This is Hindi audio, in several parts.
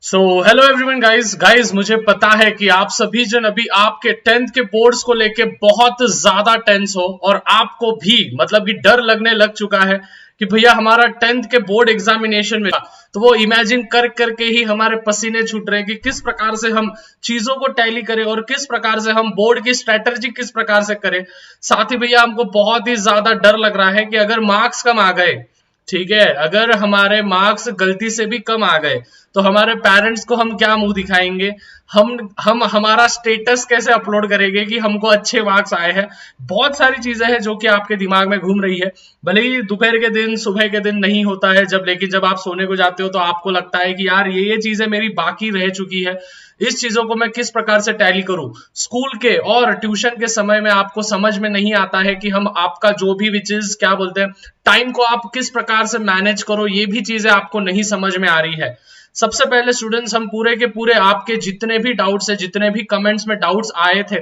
सो हेलो एवरीवन गाइस मुझे पता है कि आप सभी जन अभी आपके 10th के बोर्ड्स को लेके बहुत ज्यादा टेंस हो और आपको भी मतलब कि डर लगने लग चुका है कि भैया हमारा 10th के बोर्ड एग्जामिनेशन में तो वो इमेजिन कर करके ही हमारे पसीने छूट रहे हैं कि किस प्रकार से हम चीजों को टैली करें और किस प्रकार से हम बोर्ड की स्ट्रेटजी किस प्रकार से करें। साथ ही भैया हमको बहुत ही ज्यादा डर लग रहा है कि अगर मार्क्स कम आ गए, ठीक है, अगर हमारे मार्क्स गलती से भी कम आ गए तो हमारे पेरेंट्स को हम क्या मुंह दिखाएंगे, हम हमारा स्टेटस कैसे अपलोड करेंगे कि हमको अच्छे मार्क्स आए हैं। बहुत सारी चीजें हैं जो कि आपके दिमाग में घूम रही है। भले ही दोपहर के दिन सुबह के दिन नहीं होता है जब, लेकिन जब आप सोने को जाते हो तो आपको लगता है कि यार ये चीजें मेरी बाकी रह चुकी है, इस चीजों को मैं किस प्रकार से टैली करूं। स्कूल के और ट्यूशन के समय में आपको समझ में नहीं आता है कि हम आपका जो भी विच इज क्या बोलते हैं टाइम को आप किस प्रकार से मैनेज करो, ये भी चीजें आपको नहीं समझ में आ रही है। सबसे पहले स्टूडेंट्स, हम पूरे के पूरे आपके जितने भी डाउट्स है, जितने भी कमेंट्स में डाउट्स आए थे,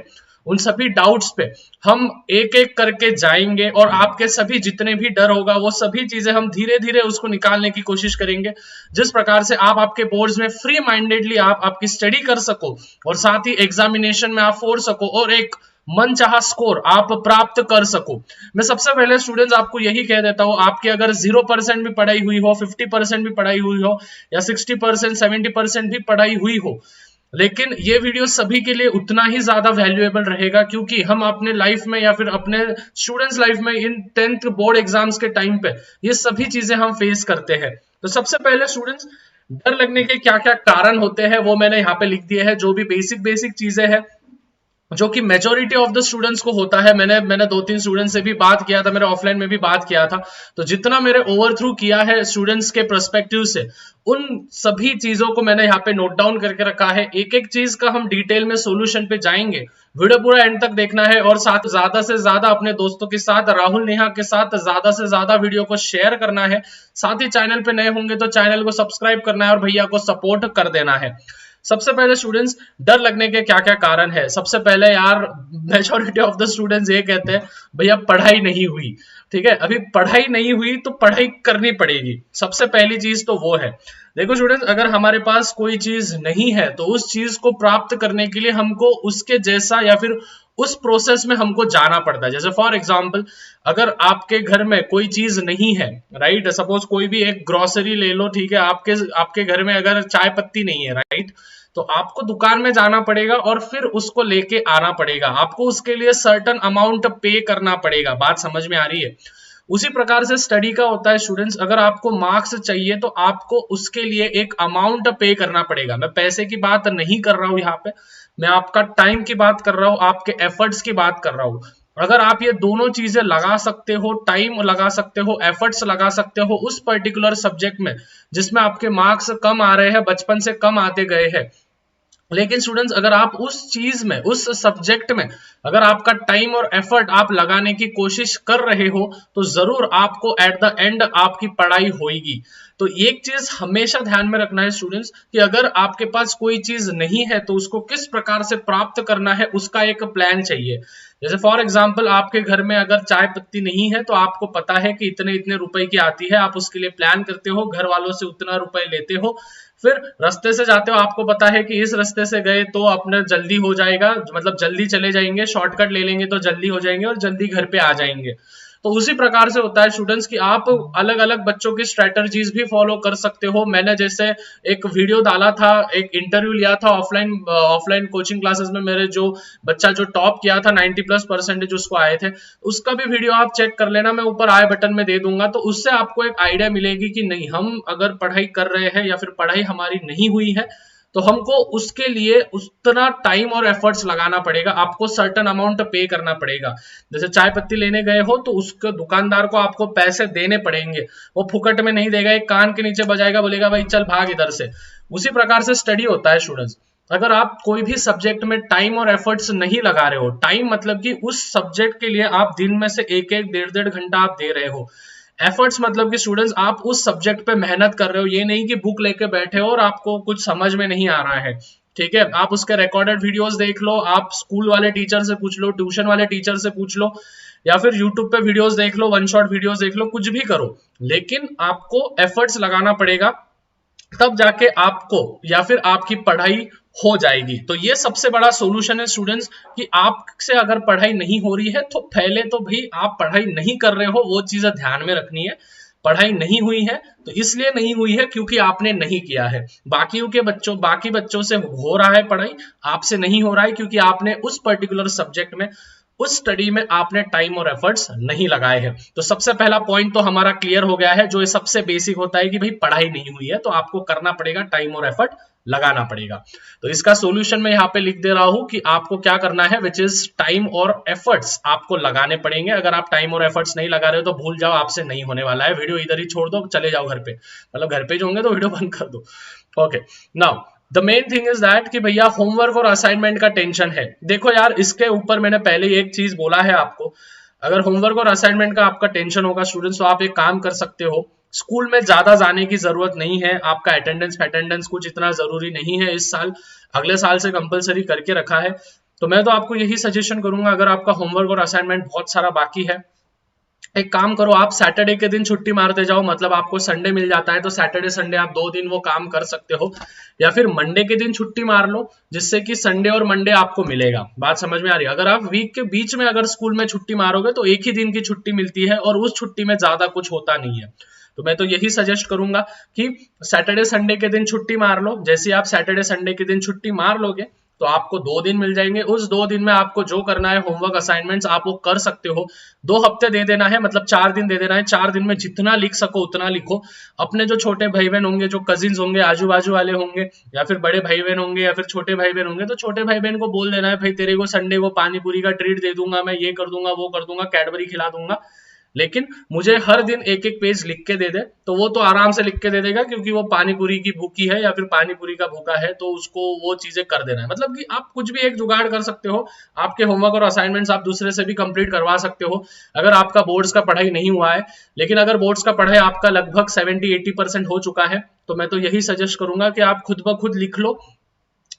उन सभी डाउट्स पे हम एक एक करके जाएंगे और आपके सभी जितने भी डर होगा वो सभी चीजें हम धीरे धीरे उसको निकालने की कोशिश करेंगे, जिस प्रकार से आप आपके बोर्ड्स में फ्री माइंडेडली आप आपकी स्टडी कर सको और साथ ही एग्जामिनेशन में आप फोड़ सको और एक मनचाहा स्कोर आप प्राप्त कर सको। मैं सबसे पहले स्टूडेंट्स आपको यही कह देता हूं, आपकी अगर 0% भी पढ़ाई हुई हो, 50% भी पढ़ाई हुई हो या 60% 70% भी पढ़ाई हुई हो, लेकिन ये वीडियो सभी के लिए उतना ही ज्यादा वैल्यूएबल रहेगा, क्योंकि हम अपने लाइफ में या फिर अपने स्टूडेंट्स लाइफ में इन 10th बोर्ड एग्जाम्स के टाइम पे ये सभी चीजें हम फेस करते हैं। तो सबसे पहले स्टूडेंट्स, डर लगने के क्या क्या कारण होते हैं वो मैंने यहाँ पे लिख दिए हैं, जो भी बेसिक चीजें हैं जो कि मेजोरिटी ऑफ द स्टूडेंट्स को होता है। मैंने 2-3 स्टूडेंट्स से भी बात किया था, मेरे ऑफलाइन में भी बात किया था, तो जितना मेरे ओवर थ्रू किया है स्टूडेंट्स के पर्सपेक्टिव से उन सभी चीजों को मैंने यहाँ पे नोट डाउन करके रखा है। एक एक चीज का हम डिटेल में सोल्यूशन पे जाएंगे, वीडियो पूरा एंड तक देखना है और साथ ज्यादा से ज्यादा अपने दोस्तों के साथ, राहुल नेहा के साथ ज्यादा से ज्यादा वीडियो को शेयर करना है। साथ ही चैनल पे नए होंगे तो चैनल को सब्सक्राइब करना है और भैया को सपोर्ट कर देना है। सबसे पहले स्टूडेंट्स, डर लगने के क्या क्या कारण है। सबसे पहले यार मेजॉरिटी ऑफ द स्टूडेंट्स ये कहते हैं भैया पढ़ाई नहीं हुई। ठीक है, अभी पढ़ाई नहीं हुई तो पढ़ाई करनी पड़ेगी, सबसे पहली चीज तो वो है। देखो स्टूडेंट्स, अगर हमारे पास कोई चीज नहीं है तो उस चीज को प्राप्त करने के लिए हमको उसके जैसा या फिर उस प्रोसेस में हमको जाना पड़ता है। जैसे फॉर एग्जांपल, अगर आपके घर में कोई चीज नहीं है, राइट, सपोज कोई भी एक ग्रोसरी ले लो, ठीक है, आपके घर में अगर चाय पत्ती नहीं है, राइट, तो आपको दुकान में जाना पड़ेगा और फिर उसको लेके आना पड़ेगा, आपको उसके लिए सर्टेन अमाउंट पे करना पड़ेगा। बात समझ में आ रही है? उसी प्रकार से स्टडी का होता है स्टूडेंट्स, अगर आपको मार्क्स चाहिए तो आपको उसके लिए एक अमाउंट पे करना पड़ेगा। मैं पैसे की बात नहीं कर रहा हूं यहाँ पे, मैं आपका टाइम की बात कर रहा हूं, आपके एफर्ट्स की बात कर रहा हूं। अगर आप ये दोनों चीजें लगा सकते हो, टाइम लगा सकते हो, एफर्ट्स लगा सकते हो उस पर्टिकुलर सब्जेक्ट में जिसमें आपके मार्क्स कम आ रहे हैं, बचपन से कम आते गए हैं, लेकिन स्टूडेंट्स अगर आप उस चीज में, उस सब्जेक्ट में अगर आपका टाइम और एफर्ट आप लगाने की कोशिश कर रहे हो तो जरूर आपको एट द एंड आपकी पढ़ाई होगी। तो एक चीज हमेशा ध्यान में रखना है स्टूडेंट्स कि अगर आपके पास कोई चीज नहीं है तो उसको किस प्रकार से प्राप्त करना है उसका एक प्लान चाहिए। जैसे फॉर एग्जांपल, आपके घर में अगर चाय पत्ती नहीं है तो आपको पता है कि इतने इतने रुपए की आती है, आप उसके लिए प्लान करते हो, घर वालों से उतना रुपए लेते हो, फिर रास्ते से जाते हो, आपको पता है कि इस रास्ते से गए तो अपने जल्दी हो जाएगा, मतलब जल्दी चले जाएंगे, शॉर्टकट ले लेंगे तो जल्दी हो जाएंगे और जल्दी घर पे आ जाएंगे। तो उसी प्रकार से होता है स्टूडेंट्स कि आप अलग अलग बच्चों की स्ट्रेटजीज भी फॉलो कर सकते हो। मैंने जैसे एक वीडियो डाला था, एक इंटरव्यू लिया था ऑफलाइन कोचिंग क्लासेस में, मेरे जो बच्चा जो टॉप किया था 90+% उसको आए थे, उसका भी वीडियो आप चेक कर लेना, मैं ऊपर आई बटन में दे दूंगा। तो उससे आपको एक आइडिया मिलेगी कि नहीं, हम अगर पढ़ाई कर रहे हैं या फिर पढ़ाई हमारी नहीं हुई है तो हमको उसके लिए उतना टाइम और एफर्ट्स लगाना पड़ेगा, आपको सर्टेन अमाउंट पे करना पड़ेगा। जैसे चाय पत्ती लेने गए हो तो उसके दुकानदार को आपको पैसे देने पड़ेंगे, वो फुकट में नहीं देगा, एक कान के नीचे बजाएगा, बोलेगा भाई चल भाग इधर से। उसी प्रकार से स्टडी होता है स्टूडेंट्स। अगर आप कोई भी सब्जेक्ट में टाइम और एफर्ट्स नहीं लगा रहे हो, टाइम मतलब कि उस सब्जेक्ट के लिए आप दिन में से एक एक डेढ़ घंटा आप दे रहे हो, एफर्ट्स मतलब कि स्टूडेंट्स आप उस सब्जेक्ट पे मेहनत कर रहे हो, ये नहीं कि बुक लेके बैठे हो और आपको कुछ समझ में नहीं आ रहा है। ठीक है, आप उसके रिकॉर्डेड वीडियोस देख लो, आप स्कूल वाले टीचर से पूछ लो, ट्यूशन वाले टीचर से पूछ लो, या फिर यूट्यूब पे वीडियोस देख लो, वन शॉट वीडियोस देख लो, कुछ भी करो, लेकिन आपको एफर्ट्स लगाना पड़ेगा तब जाके आपको या फिर आपकी पढ़ाई हो जाएगी। तो ये सबसे बड़ा सॉल्यूशन है स्टूडेंट्स कि आपसे अगर पढ़ाई नहीं हो रही है तो पहले तो भाई आप पढ़ाई नहीं कर रहे हो, वो चीजें ध्यान में रखनी है। पढ़ाई नहीं हुई है तो इसलिए नहीं हुई है क्योंकि आपने नहीं किया है। बाकी बच्चों से हो रहा है पढ़ाई, आपसे नहीं हो रहा है क्योंकि आपने उस पर्टिकुलर सब्जेक्ट में, उस स्टडी में आपने टाइम और एफर्ट्स नहीं लगाए हैं। तो सबसे पहला पॉइंट तो हमारा क्लियर हो गया है, जो ये सबसे बेसिक होता है कि भाई पढ़ाई नहीं हुई है तो आपको करना पड़ेगा, टाइम और एफर्ट लगाना पड़ेगा। तो इसका सॉल्यूशन मैं यहाँ पे लिख दे रहा हूं कि आपको क्या करना है, विच इज टाइम और एफर्ट्स आपको लगाने पड़ेंगे। अगर आप टाइम और एफर्ट्स नहीं लगा रहे हो तो भूल जाओ, आपसे नहीं होने वाला है। वीडियो इधर ही छोड़ दो, चले जाओ घर पे, मतलब घर पे जो होंगे तो वीडियो बंद कर दो। Okay, now the main thing is that कि भैया होमवर्क और असाइनमेंट का टेंशन है। देखो यार, इसके ऊपर मैंने पहले एक चीज बोला है आपको, अगर होमवर्क और असाइनमेंट का आपका टेंशन होगा स्टूडेंट्स, तो आप एक काम कर सकते हो, स्कूल में ज्यादा जाने की जरूरत नहीं है। आपका अटेंडेंस कुछ इतना जरूरी नहीं है इस साल, अगले साल से कंपलसरी करके रखा है। तो मैं तो आपको यही सजेशन करूंगा, अगर आपका होमवर्क और असाइनमेंट बहुत सारा बाकी है, एक काम करो, आप सैटरडे के दिन छुट्टी मारते जाओ, मतलब आपको संडे मिल जाता है तो सैटरडे संडे आप 2 दिन वो काम कर सकते हो, या फिर मंडे के दिन छुट्टी मार लो, जिससे कि संडे और मंडे आपको मिलेगा। बात समझ में आ रही है? अगर आप वीक के बीच में अगर स्कूल में छुट्टी मारोगे तो एक ही दिन की छुट्टी मिलती है और उस छुट्टी में ज्यादा कुछ होता नहीं है। तो मैं तो यही सजेस्ट करूंगा कि सैटरडे संडे के दिन छुट्टी मार लो। जैसे आप सैटरडे संडे के दिन छुट्टी मार लोगे तो आपको 2 दिन मिल जाएंगे। उस 2 दिन में आपको जो करना है होमवर्क असाइनमेंट्स आप वो कर सकते हो। 2 हफ्ते दे देना है, मतलब 4 दिन दे देना है। 4 दिन में जितना लिख सको उतना लिखो। अपने जो छोटे भाई बहन होंगे, जो कजिन्स होंगे, आजू बाजू वाले होंगे, या फिर बड़े भाई बहन होंगे, या फिर छोटे भाई बहन होंगे, तो छोटे भाई बहन को बोल देना है, भाई तेरे को संडे को पानी पूरी का ट्रीट दे दूंगा, मैं ये कर दूंगा, वो कर दूंगा, कैडबरी खिला दूंगा, लेकिन मुझे हर दिन एक एक पेज लिख के दे दे। तो वो तो आराम से लिख के दे देगा, क्योंकि वो पानी पूरी की भूखी है या फिर पानी पूरी का भूखा है, तो उसको वो चीजें कर देना है। मतलब कि आप कुछ भी एक जुगाड़ कर सकते हो। आपके होमवर्क और असाइनमेंट्स आप दूसरे से भी कंप्लीट करवा सकते हो। अगर आपका बोर्ड्स का पढ़ाई नहीं हुआ है, लेकिन अगर बोर्ड्स का पढ़ाई आपका लगभग 70-80% हो चुका है, तो मैं तो यही सजेस्ट करूंगा कि आप खुद ब खुद लिख लो,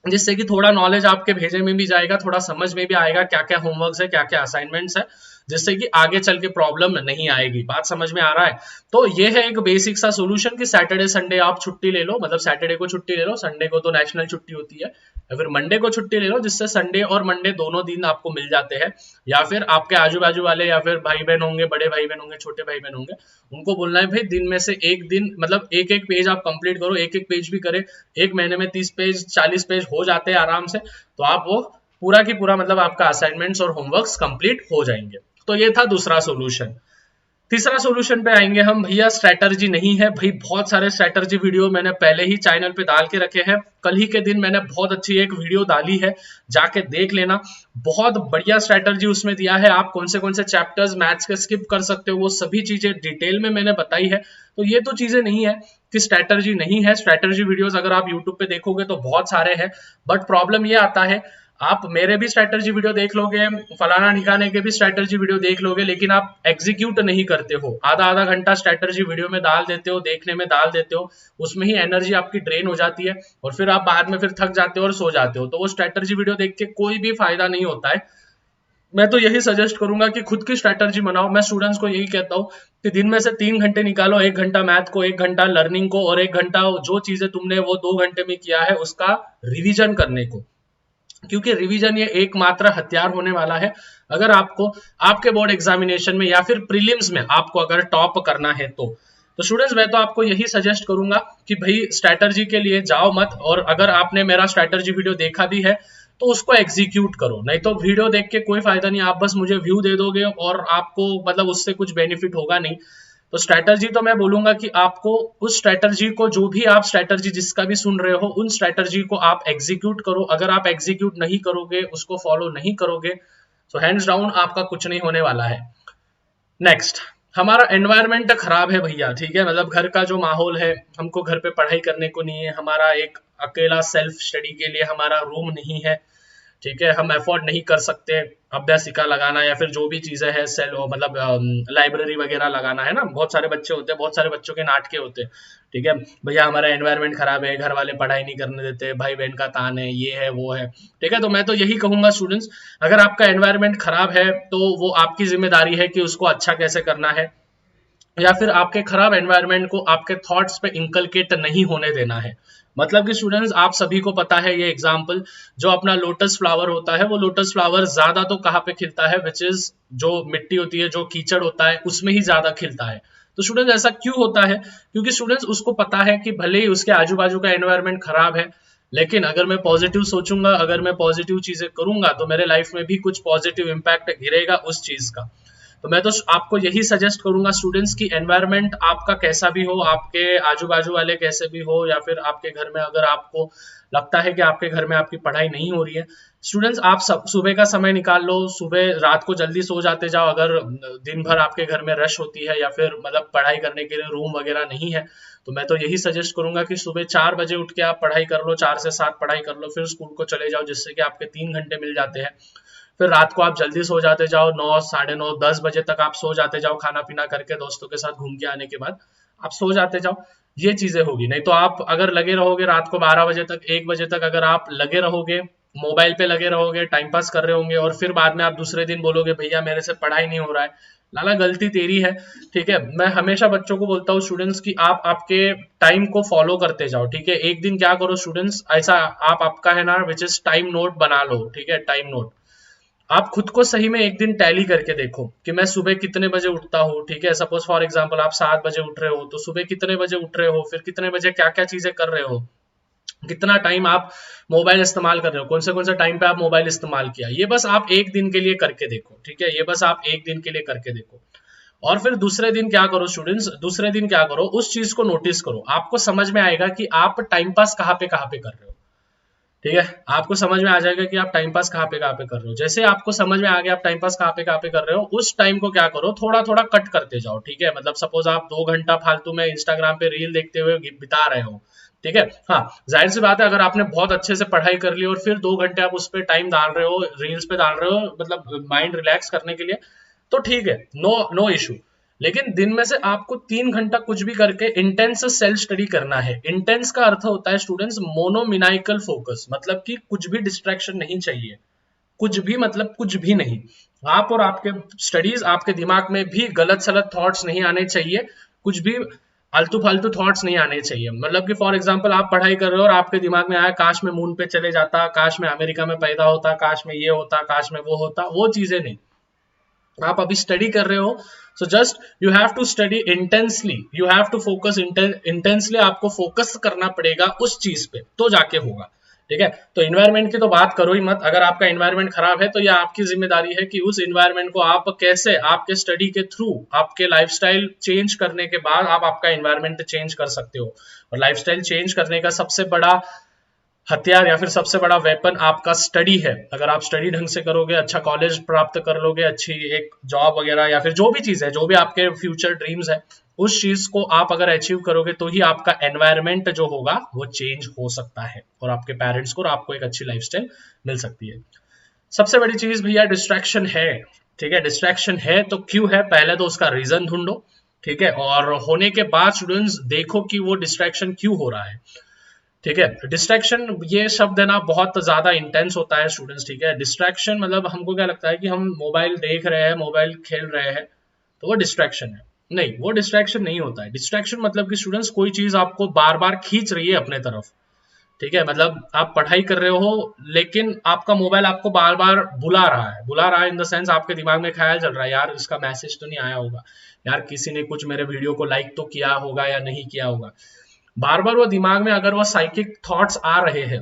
जिससे कि थोड़ा नॉलेज आपके भेजे में भी जाएगा, थोड़ा समझ में भी आएगा क्या क्या होमवर्क्स है, क्या क्या असाइनमेंट्स है, जिससे कि आगे चल के प्रॉब्लम नहीं आएगी। बात समझ में आ रहा है? तो ये है एक बेसिक सा सोल्यूशन कि सैटरडे संडे आप छुट्टी ले लो, मतलब सैटरडे को छुट्टी ले लो, संडे को तो नेशनल छुट्टी होती है, या फिर मंडे को छुट्टी ले लो, जिससे संडे और मंडे दोनों दिन आपको मिल जाते हैं। या फिर आपके आजू बाजू वाले, या फिर भाई बहन होंगे, बड़े भाई बहन होंगे, छोटे भाई बहन होंगे, उनको बोलना है भाई दिन में से एक दिन, मतलब एक एक पेज आप कंप्लीट करो। एक एक पेज भी करे, एक महीने में 30 पेज 40 पेज हो जाते हैं आराम से। तो आप वो पूरा की पूरा, मतलब आपका असाइनमेंट्स और होमवर्क्स कंप्लीट हो जाएंगे। तो ये था दूसरा सोल्यूशन। तीसरा सोल्यूशन पे आएंगे हम, भैया स्ट्रेटर्जी नहीं है। भाई बहुत सारे स्ट्रेटर्जी वीडियो मैंने पहले ही चैनल पे डाल के रखे हैं। कल ही के दिन मैंने बहुत अच्छी एक वीडियो डाली है, जाके देख लेना। बहुत बढ़िया स्ट्रेटर्जी उसमें दिया है, आप कौन से चैप्टर्स मैथ्स के स्किप कर सकते हो, वो सभी चीजें डिटेल में मैंने बताई है। तो ये तो चीजें नहीं है कि स्ट्रेटर्जी नहीं है। स्ट्रेटर्जी वीडियोस अगर आप यूट्यूब पे देखोगे तो बहुत सारे हैं, बट प्रॉब्लम ये आता है, आप मेरे भी स्ट्रेटर्जी वीडियो देख लोगे, फलाना ठिकाने के भी स्ट्रेटर्जी वीडियो देख लोगे, लेकिन आप एग्जीक्यूट नहीं करते हो। आधा घंटा स्ट्रेटर्जी वीडियो में डाल देते हो, देखने में डाल देते हो, उसमें ही एनर्जी आपकी ड्रेन हो जाती है, और फिर आप बाद में फिर थक जाते हो और सो जाते हो। तो वो स्ट्रेटर्जी वीडियो देख के कोई भी फायदा नहीं होता है। मैं तो यही सजेस्ट करूंगा कि खुद की स्ट्रेटर्जी बनाओ। मैं स्टूडेंट्स को यही कहता हूँ कि दिन में से 3 घंटे निकालो, 1 घंटा मैथ को, 1 घंटा लर्निंग को, और 1 घंटा जो चीजें तुमने वो 2 घंटे में किया है उसका रिविजन करने को, क्योंकि रिवीजन ये एकमात्र हथियार होने वाला है। अगर आपको आपके बोर्ड एग्जामिनेशन में या फिर प्रीलिम्स में आपको अगर टॉप करना है तो स्टूडेंट्स मैं तो आपको यही सजेस्ट करूंगा कि भाई स्ट्रैटेजी के लिए जाओ मत, और अगर आपने मेरा स्ट्रैटेजी वीडियो देखा भी है तो उसको एग्जीक्यूट करो। नहीं तो वीडियो देख के कोई फायदा नहीं, आप बस मुझे व्यू दे दोगे और आपको मतलब उससे कुछ बेनिफिट होगा नहीं। तो स्ट्रैटेजी तो मैं बोलूंगा कि आपको उस स्ट्रैटेजी को, जो भी आप स्ट्रैटेजी जिसका भी सुन रहे हो, उन स्ट्रैटेजी को आप एग्जीक्यूट करो। अगर आप एग्जीक्यूट नहीं करोगे, उसको फॉलो नहीं करोगे, तो हैंड्स डाउन आपका कुछ नहीं होने वाला है। नेक्स्ट, हमारा एनवायरनमेंट खराब है भैया, ठीक है, मतलब घर का जो माहौल है, हमको घर पे पढ़ाई करने को नहीं है, हमारा एक अकेला सेल्फ स्टडी के लिए हमारा रूम नहीं है, ठीक है, हम अफोर्ड नहीं कर सकते अभ्यासिका लगाना या फिर जो भी चीजें हैं सेल, मतलब लाइब्रेरी वगैरह लगाना है ना। बहुत सारे बच्चे होते हैं, बहुत सारे बच्चों के नाटके होते हैं, ठीक है, भैया हमारा एनवायरनमेंट खराब है, घर वाले पढ़ाई नहीं करने देते, भाई बहन का तान है, ये है वो है, ठीक है। तो मैं तो यही कहूंगा स्टूडेंट्स, अगर आपका एनवायरनमेंट खराब है तो वो आपकी जिम्मेदारी है कि उसको अच्छा कैसे करना है। या फिर आपके खराब एनवायरनमेंट को आपके थॉट्स पे इंकलकेट नहीं होने देना है। मतलब कि स्टूडेंट्स, आप सभी को पता है ये एग्जाम्पल, जो अपना लोटस फ्लावर होता है, वो लोटस फ्लावर ज्यादा तो कहाँ पे खिलता है, विच इज जो मिट्टी होती है, जो कीचड़ होता है, उसमें ही ज्यादा खिलता है। तो स्टूडेंट्स ऐसा क्यों होता है? क्योंकि स्टूडेंट्स उसको पता है कि भले ही उसके आजू बाजू का एनवायरनमेंट खराब है, लेकिन अगर मैं पॉजिटिव सोचूंगा, अगर मैं पॉजिटिव चीजें करूंगा, तो मेरे लाइफ में भी कुछ पॉजिटिव इंपैक्ट गिरेगा उस चीज का। तो मैं तो आपको यही सजेस्ट करूंगा स्टूडेंट्स की एनवायरनमेंट आपका कैसा भी हो, आपके आजू बाजू वाले कैसे भी हो, या फिर आपके घर में अगर आपको लगता है कि आपके घर में आपकी पढ़ाई नहीं हो रही है, स्टूडेंट्स आप सब सुबह का समय निकाल लो, सुबह रात को जल्दी सो जाते जाओ। अगर दिन भर आपके घर में रश होती है या फिर मतलब पढ़ाई करने के लिए रूम वगैरह नहीं है, तो मैं तो यही सजेस्ट करूंगा कि सुबह 4 बजे उठ के आप पढ़ाई कर लो, 4 से 7 पढ़ाई कर लो, फिर स्कूल को चले जाओ, जिससे कि आपके 3 घंटे मिल जाते हैं। फिर रात को आप जल्दी सो जाते जाओ, 9, 9:30, 10 बजे तक आप सो जाते जाओ, खाना पीना करके दोस्तों के साथ घूम के आने के बाद आप सो जाते जाओ। ये चीजें होगी। नहीं तो आप अगर लगे रहोगे रात को 12 बजे तक, 1 बजे तक अगर आप लगे रहोगे, मोबाइल पे लगे रहोगे, टाइम पास कर रहे होंगे, और फिर बाद में आप दूसरे दिन बोलोगे भैया मेरे से पढ़ाई नहीं हो रहा है, लाला गलती तेरी है। ठीक है, मैं हमेशा बच्चों को बोलता हूँ स्टूडेंट्स की आप आपके टाइम को फॉलो करते जाओ। ठीक है, एक दिन क्या करो स्टूडेंट्स, ऐसा आप आपका है ना विच इज टाइम नोट बना लो। ठीक है, टाइम नोट आप खुद को सही में एक दिन टैली करके देखो कि मैं सुबह कितने बजे उठता हूँ। ठीक है, सपोज फॉर एग्जांपल आप 7 बजे उठ रहे हो, तो सुबह कितने बजे उठ रहे हो, फिर कितने बजे क्या क्या चीजें कर रहे हो, कितना टाइम आप मोबाइल इस्तेमाल कर रहे हो, कौन से टाइम पे आप मोबाइल इस्तेमाल किया, ये बस आप एक दिन के लिए करके देखो। ठीक है, ये बस आप एक दिन के लिए करके देखो। और फिर दूसरे दिन क्या करो स्टूडेंट्स, दूसरे दिन क्या करो, उस चीज को नोटिस करो, आपको समझ में आएगा कि आप टाइम पास कहाँ पे कर रहे हो। ठीक है, आपको समझ में आ जाएगा कि आप टाइम पास कहाँ पे कर रहे हो। जैसे आपको समझ में आ गया आप टाइम पास कहाँ पे कर रहे हो, उस टाइम को क्या करो, थोड़ा थोड़ा कट करते जाओ। ठीक है, मतलब सपोज आप 2 घंटा फालतू में इंस्टाग्राम पे रील देखते हुए बिता रहे हो। ठीक है, हाँ, जाहिर सी बात है अगर आपने बहुत अच्छे से पढ़ाई कर ली और फिर 2 घंटे आप उस पर टाइम डाल रहे हो, रील्स पे डाल रहे हो, मतलब माइंड रिलैक्स करने के लिए, तो ठीक है, नो नो इशू। लेकिन दिन में से आपको 3 घंटा कुछ भी करके इंटेंस सेल्फ स्टडी करना है। इंटेंस का अर्थ होता है स्टूडेंट्स मोनोमिनाइकल फोकस, मतलब कि कुछ भी डिस्ट्रैक्शन नहीं चाहिए, कुछ भी मतलब कुछ भी नहीं। आप और आपके स्टडीज, आपके दिमाग में भी गलत सलत थॉट्स नहीं आने चाहिए, कुछ भी आलतू फालतू थॉट्स नहीं आने चाहिए। मतलब कि फॉर एग्जांपल आप पढ़ाई कर रहे हो और आपके दिमाग में आया काश मैं मून पे चले जाता, काश मैं अमेरिका में पैदा होता, काश में ये होता, काश में वो होता, वो चीजें नहीं। आप अभी स्टडी कर रहे हो, so just you have to study intensely, you have to focus intensely, आपको फोकस करना पड़ेगा उस चीज पे, तो जाके होगा। ठीक है, तो इन्वायरमेंट की तो बात करो ही मत। अगर आपका इन्वायरमेंट खराब है तो यह आपकी जिम्मेदारी है कि उस इन्वायरमेंट को आप कैसे आपके स्टडी के थ्रू, आपके लाइफस्टाइल चेंज करने के बाद आप आपका इन्वायरमेंट चेंज कर सकते हो। और लाइफस्टाइल चेंज करने का सबसे बड़ा हथियार या फिर सबसे बड़ा वेपन आपका स्टडी है। अगर आप स्टडी ढंग से करोगे, अच्छा कॉलेज प्राप्त कर लोगे, अच्छी एक जॉब वगैरह या फिर जो भी चीज है, जो भी आपके फ्यूचर ड्रीम्स है, उस चीज को आप अगर अचीव करोगे तो ही आपका एनवायरमेंट जो होगा वो चेंज हो सकता है और आपके पेरेंट्स को और आपको एक अच्छी लाइफस्टाइल मिल सकती है। सबसे बड़ी चीज भैया डिस्ट्रैक्शन है। ठीक है, डिस्ट्रैक्शन है तो क्यों है, पहले तो उसका रीजन ढूंढो। ठीक है, और होने के बाद स्टूडेंट्स देखो कि वो डिस्ट्रैक्शन क्यों हो रहा है। ठीक है, डिस्ट्रैक्शन ये शब्द है ना बहुत ज्यादा इंटेंस होता है स्टूडेंट्स। ठीक है, डिस्ट्रैक्शन मतलब हमको क्या लगता है कि हम मोबाइल देख रहे हैं, मोबाइल खेल रहे हैं, तो वो डिस्ट्रैक्शन है। नहीं, वो डिस्ट्रैक्शन नहीं होता है। डिस्ट्रैक्शन मतलब कि स्टूडेंट्स कोई चीज आपको बार बार खींच रही है अपने तरफ। ठीक है, मतलब आप पढ़ाई कर रहे हो लेकिन आपका मोबाइल आपको बार बार बुला रहा है इन द सेंस आपके दिमाग में ख्याल चल रहा है, यार इसका मैसेज तो नहीं आया होगा, यार किसी ने कुछ मेरे वीडियो को लाइक तो किया होगा या नहीं किया होगा। बार बार वो दिमाग में अगर वो साइकिक थॉट्स आ रहे हैं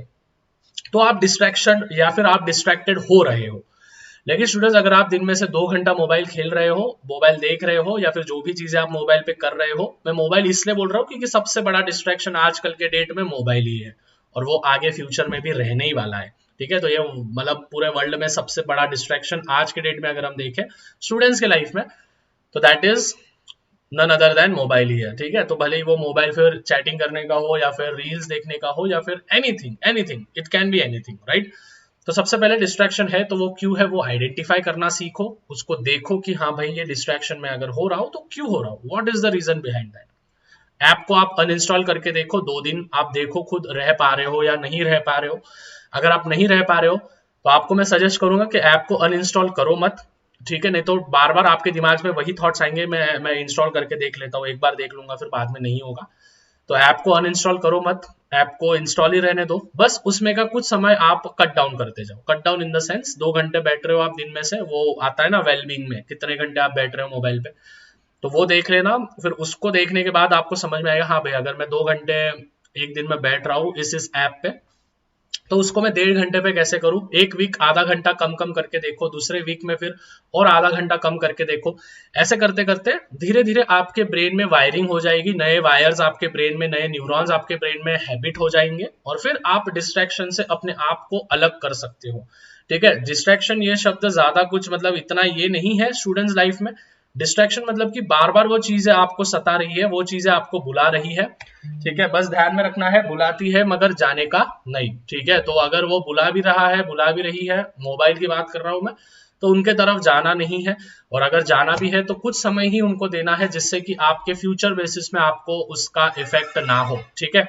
तो आप डिस्ट्रैक्शन या फिर आप डिस्ट्रैक्टेड हो रहे हो। लेकिन स्टूडेंट्स अगर आप दिन में से 2 घंटा मोबाइल खेल रहे हो, मोबाइल देख रहे हो, या फिर जो भी चीजें आप मोबाइल पे कर रहे हो, मैं मोबाइल इसलिए बोल रहा हूँ क्योंकि सबसे बड़ा डिस्ट्रैक्शन आजकल के डेट में मोबाइल ही है और वो आगे फ्यूचर में भी रहने ही वाला है। ठीक है, तो ये मतलब पूरे वर्ल्ड में सबसे बड़ा डिस्ट्रैक्शन आज के डेट में अगर हम देखें स्टूडेंट्स के लाइफ में, तो that is none other than mobile ही है। ठीक है, तो भले ही वो मोबाइल फिर चैटिंग करने का हो या फिर रील्स देखने का हो या फिर anything anything, it can be anything, right. तो सबसे पहले डिस्ट्रैक्शन है तो वो क्यों है वो आइडेंटिफाई करना सीखो, उसको देखो कि हाँ भाई ये डिस्ट्रैक्शन में अगर हो रहा हो तो क्यों हो रहा हो, what is the reason behind that. App को आप अनइंस्टॉल करके देखो, 2 दिन आप देखो खुद रह पा रहे हो या नहीं रह पा रहे हो। अगर आप नहीं रह पा रहे हो तो आपको मैं सजेस्ट करूंगा कि ऐप को अनइंस्टॉल करो मत। ठीक है, नहीं तो बार बार आपके दिमाग में वही थॉट्स आएंगे, मैं इंस्टॉल करके देख लेता हूँ, एक बार देख लूंगा फिर बाद में नहीं होगा। तो ऐप को अनइंस्टॉल करो मत, ऐप को इंस्टॉल ही रहने दो, बस उसमें का कुछ समय आप कट डाउन करते जाओ। Cut down in the sense 2 घंटे बैठ रहे हो आप दिन में से, वो आता है ना वेलबींग में, कितने घंटे आप बैठ रहे हो मोबाइल पे, तो वो देख लेना। फिर उसको देखने के बाद आपको समझ में आएगा हाँ भाई अगर मैं 2 घंटे एक दिन में बैठ रहा हूँ इस ऐप पे, तो उसको मैं 1.5 घंटे पे कैसे करूं। एक वीक आधा घंटा कम कम करके देखो, दूसरे वीक में फिर और आधा घंटा कम करके देखो। ऐसे करते करते धीरे धीरे आपके ब्रेन में वायरिंग हो जाएगी, नए वायर्स आपके ब्रेन में, नए न्यूरॉन्स आपके ब्रेन में हैबिट हो जाएंगे, और फिर आप डिस्ट्रैक्शन से अपने आप को अलग कर सकते हो। ठीक है, डिस्ट्रैक्शन ये शब्द ज्यादा कुछ मतलब इतना ये नहीं है स्टूडेंट्स लाइफ में। डिस्ट्रैक्शन मतलब कि बार बार वो चीजें आपको सता रही है, वो चीजें आपको बुला रही है। ठीक है, बस ध्यान में रखना है बुलाती है मगर जाने का नहीं। ठीक है, तो अगर वो बुला भी रहा है, बुला भी रही है, मोबाइल की बात कर रहा हूं मैं, तो उनके तरफ जाना नहीं है, और अगर जाना भी है तो कुछ समय ही उनको देना है, जिससे कि आपके फ्यूचर बेसिस में आपको उसका इफेक्ट ना हो। ठीक है,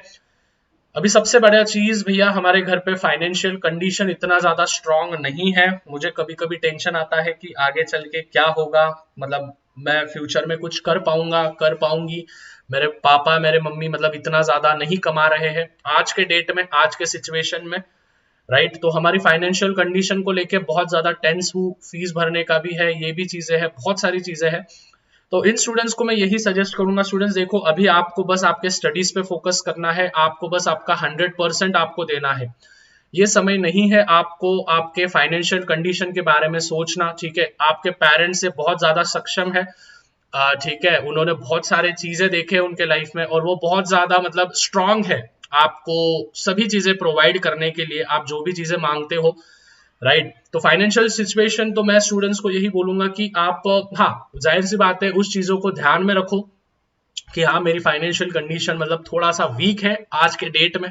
अभी सबसे बड़ा चीज भैया, हमारे घर पे फाइनेंशियल कंडीशन इतना ज्यादा स्ट्रांग नहीं है। मुझे कभी कभी टेंशन आता है कि आगे चल के क्या होगा, मतलब मैं फ्यूचर में कुछ कर पाऊंगा, कर पाऊंगी। मेरे पापा मेरे मम्मी मतलब इतना ज्यादा नहीं कमा रहे हैं आज के डेट में, आज के सिचुएशन में, राइट। तो हमारी फाइनेंशियल कंडीशन को लेके बहुत ज्यादा टेंस हूँ, फीस भरने का भी है, ये भी चीजें हैं, बहुत सारी चीजें हैं। तो इन स्टूडेंट्स को मैं यही सजेस्ट करूंगा, स्टूडेंट्स देखो अभी आपको बस आपके स्टडीज पे फोकस करना है, आपको बस आपका 100% आपको देना है। ये समय नहीं है आपको आपके फाइनेंशियल कंडीशन के बारे में सोचना। ठीक है, आपके पेरेंट्स से बहुत ज्यादा सक्षम है, ठीक है, उन्होंने बहुत सारे चीजें देखे उनके लाइफ में, और वो बहुत ज्यादा मतलब स्ट्रांग है आपको सभी चीजें प्रोवाइड करने के लिए, आप जो भी चीजें मांगते हो, राइट। तो फाइनेंशियल सिचुएशन तो मैं स्टूडेंट्स को यही बोलूंगा कि आप, हाँ जाहिर सी बात है उस चीजों को ध्यान में रखो कि हाँ मेरी फाइनेंशियल कंडीशन मतलब थोड़ा सा वीक है आज के डेट में,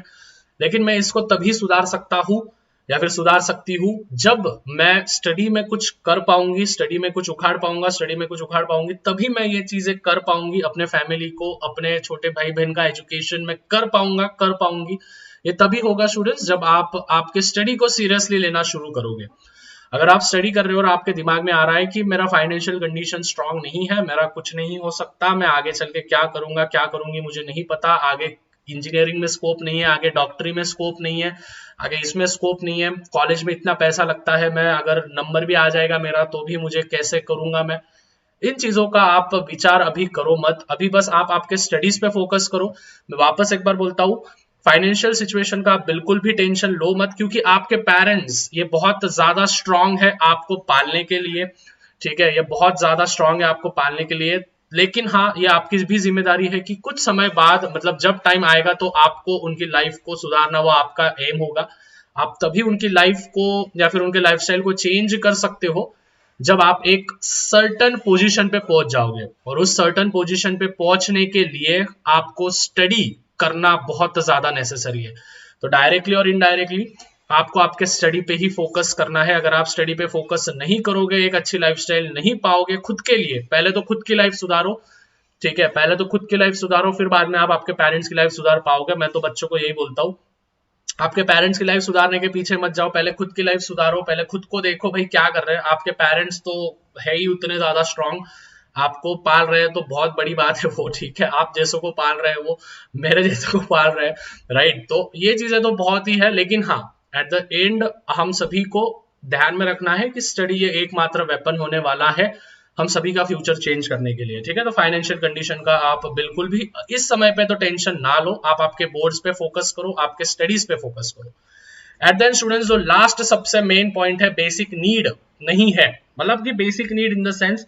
लेकिन मैं इसको तभी सुधार सकता हूँ या फिर सुधार सकती हूँ जब मैं स्टडी में कुछ कर पाऊंगी, स्टडी में कुछ उखाड़ पाऊंगा, स्टडी में कुछ उखाड़ पाऊंगी, तभी मैं ये चीजें कर पाऊंगी, अपने फैमिली को, अपने छोटे भाई बहन का एजुकेशन में कर पाऊंगा, कर पाऊंगी। ये तभी होगा स्टूडेंट्स जब आप आपके स्टडी को सीरियसली लेना शुरू करोगे। अगर आप स्टडी कर रहे हो और आपके दिमाग में आ रहा है कि मेरा फाइनेंशियल कंडीशन स्ट्रांग नहीं है, मेरा कुछ नहीं हो सकता, मैं आगे चल के क्या करूंगा क्या करूंगी मुझे नहीं पता, आगे इंजीनियरिंग में स्कोप नहीं है, आगे डॉक्टरी में स्कोप नहीं है, आगे इसमें स्कोप नहीं है, कॉलेज में इतना पैसा लगता है, मैं अगर नंबर भी आ जाएगा मेरा तो भी मुझे कैसे करूंगा मैं, इन चीजों का आप विचार अभी करो मत। अभी बस आप आपके स्टडीज पे फोकस करो। मैं वापस एक बार बोलता हूँ, फाइनेंशियल सिचुएशन का आप बिल्कुल भी टेंशन लो मत, क्योंकि आपके पेरेंट्स ये बहुत ज्यादा स्ट्रांग है आपको पालने के लिए। ठीक है, ये बहुत ज्यादा स्ट्रांग है आपको पालने के लिए, लेकिन हाँ ये आपकी भी जिम्मेदारी है कि कुछ समय बाद मतलब जब टाइम आएगा तो आपको उनकी लाइफ को सुधारना, वो आपका एम होगा। आप तभी उनकी लाइफ को या फिर उनके लाइफस्टाइल को चेंज कर सकते हो जब आप एक सर्टन पोजीशन पे पहुंच जाओगे, और उस सर्टन पोजीशन पे पहुंचने के लिए आपको स्टडी करना बहुत ज्यादा नेसेसरी है। तो डायरेक्टली और इनडायरेक्टली आपको आपके स्टडी पे ही फोकस करना है। अगर आप स्टडी पे फोकस नहीं करोगे, एक अच्छी लाइफस्टाइल नहीं पाओगे खुद के लिए, पहले तो खुद की लाइफ सुधारो। ठीक है, पहले तो खुद की लाइफ सुधारो, फिर बाद में आप आपके पेरेंट्स की लाइफ सुधार पाओगे। मैं तो बच्चों को यही बोलता हूँ, आपके पेरेंट्स की लाइफ सुधारने के पीछे मत जाओ, पहले खुद की लाइफ सुधारो, पहले खुद को देखो भाई क्या कर रहे हैं। आपके पेरेंट्स तो है ही उतने ज्यादा स्ट्रांग, आपको पाल रहे हैं तो बहुत बड़ी बात है वो। ठीक है, आप जैसों को पाल रहे हैं वो मेरे जैसों को पाल रहे हैं, राइट। तो ये चीजें तो बहुत ही है, लेकिन हाँ एट द एंड हम सभी को ध्यान में रखना है कि स्टडी ये एकमात्र वेपन होने वाला है हम सभी का फ्यूचर चेंज करने के लिए। ठीक है, तो फाइनेंशियल कंडीशन का आप बिल्कुल भी इस समय पे तो टेंशन ना लो, आप आपके बोर्ड्स पे फोकस करो, आपके स्टडीज पे फोकस करो। एट देन स्टूडेंट्स, जो लास्ट सबसे मेन पॉइंट है, बेसिक नीड नहीं है, मतलब कि basic need in the sense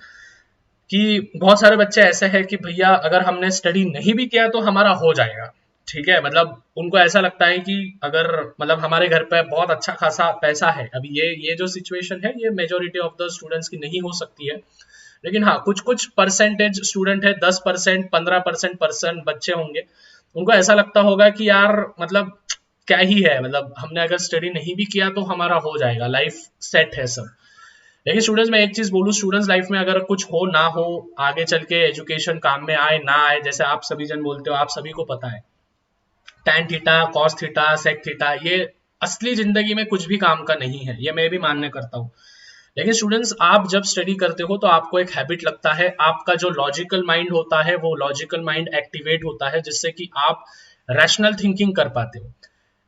कि बहुत सारे बच्चे ऐसे हैं कि भैया अगर हमने स्टडी नहीं भी किया तो हमारा हो जाएगा। ठीक है, मतलब उनको ऐसा लगता है कि अगर मतलब हमारे घर पे बहुत अच्छा खासा पैसा है, अभी ये जो सिचुएशन है ये मेजोरिटी ऑफ द स्टूडेंट्स की नहीं हो सकती है, लेकिन हाँ कुछ कुछ परसेंटेज स्टूडेंट है, 10% 15% बच्चे होंगे, उनको ऐसा लगता होगा कि यार मतलब क्या ही है, मतलब हमने अगर स्टडी नहीं भी किया तो हमारा हो जाएगा, लाइफ सेट है सब। लेकिन स्टूडेंट्स मैं एक चीज बोलूं, स्टूडेंट्स लाइफ में अगर कुछ हो ना हो, आगे चल के एजुकेशन काम में आए ना आए, जैसे आप सभी जन बोलते हो, आप सभी को पता है tan theta, cos theta, sec theta, ये असली जिंदगी में कुछ भी काम का नहीं है, ये मैं भी मान्य करता हूँ। लेकिन स्टूडेंट्स आप जब स्टडी करते हो तो आपको एक हैबिट लगता है, आपका जो लॉजिकल माइंड होता है वो लॉजिकल माइंड एक्टिवेट होता है, जिससे कि आप रैशनल थिंकिंग कर पाते हो।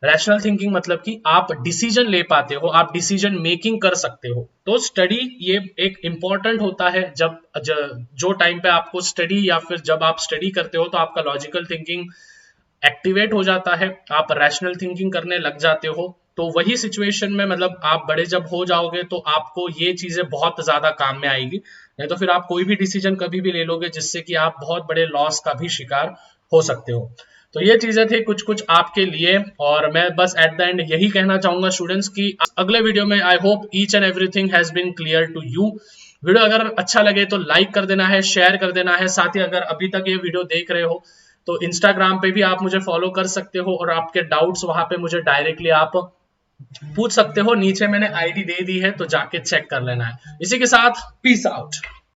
रैशनल थिंकिंग मतलब कि आप डिसीजन ले पाते हो, आप डिसीजन मेकिंग कर सकते हो। तो स्टडी ये एक इंपॉर्टेंट होता है। जब जो टाइम पे आपको स्टडी या फिर जब आप स्टडी करते हो तो आपका लॉजिकल थिंकिंग एक्टिवेट हो जाता है, आप रैशनल थिंकिंग करने लग जाते हो। तो वही सिचुएशन में मतलब आप बड़े जब हो जाओगे तो आपको ये चीजें बहुत ज्यादा काम में आएगी। नहीं तो फिर आप कोई भी डिसीजन कभी भी ले लोगे जिससे कि आप बहुत बड़े लॉस का भी शिकार हो सकते हो। तो ये चीजें थी कुछ कुछ आपके लिए, और मैं बस एट द एंड यही कहना चाहूंगा स्टूडेंट्स की अगले वीडियो में I hope each and everything has been clear to you. Video अगर अच्छा लगे तो लाइक कर देना है, शेयर कर देना है। साथ ही अगर अभी तक ये वीडियो देख रहे हो तो इंस्टाग्राम पे भी आप मुझे फॉलो कर सकते हो, और आपके डाउट्स वहां पे मुझे डायरेक्टली आप पूछ सकते हो। नीचे मैंने आईडी दे दी है तो जाके चेक कर लेना है। इसी के साथ पीस आउट।